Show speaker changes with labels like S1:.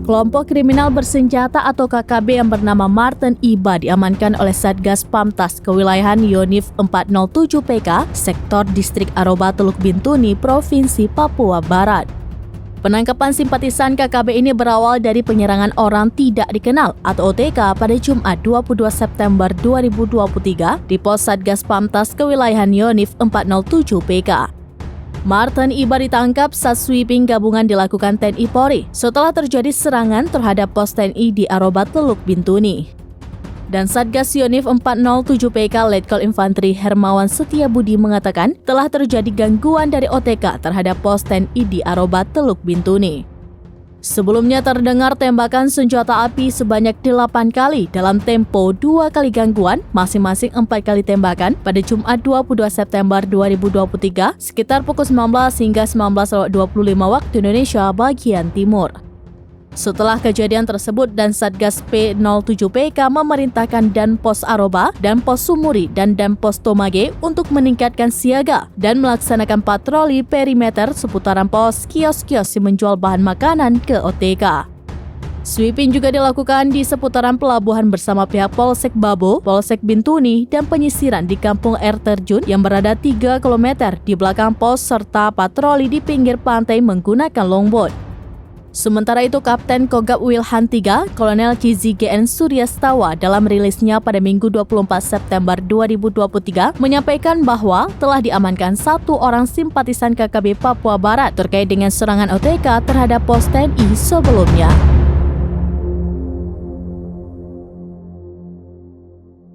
S1: Kelompok kriminal bersenjata atau KKB yang bernama Martin Iba diamankan oleh Satgas Pamtas Kewilayahan Yonif 407 PK, Sektor Distrik Aroba Teluk Bintuni, Provinsi Papua Barat. Penangkapan simpatisan KKB ini berawal dari penyerangan orang tidak dikenal atau OTK pada Jumat 22 September 2023 di pos Satgas Pamtas Kewilayahan Yonif 407 PK. Martin Iba ditangkap saat sweeping gabungan dilakukan TNI Polri setelah terjadi serangan terhadap pos TNI di Aroba Teluk Bintuni. Dan Satgas Yonif 407 PK Letkol Infantri Hermawan Setiabudi mengatakan telah terjadi gangguan dari OTK terhadap pos TNI di Aroba Teluk Bintuni. Sebelumnya terdengar tembakan senjata api sebanyak 8 kali dalam tempo 2 kali gangguan, masing-masing 4 kali tembakan pada Jumat 22 September 2023 sekitar pukul 19 hingga 19.25 waktu Indonesia bagian Timur. Setelah kejadian tersebut dan Satgas P07PK memerintahkan Danpos Aroba, Danpos Sumuri, dan Danpos Tomage untuk meningkatkan siaga dan melaksanakan patroli perimeter seputaran pos kios-kios yang menjual bahan makanan ke OTK. Sweeping juga dilakukan di seputaran pelabuhan bersama pihak Polsek Babo, Polsek Bintuni, dan penyisiran di Kampung Air Terjun yang berada 3 km di belakang pos serta patroli di pinggir pantai menggunakan longboat. Sementara itu, Kapten Kogab Wilhan 3, Kolonel Cizi GN Suryastawa dalam rilisnya pada Minggu 24 September 2023 menyampaikan bahwa telah diamankan 1 orang simpatisan KKB Papua Barat terkait dengan serangan OTK terhadap pos TNI sebelumnya.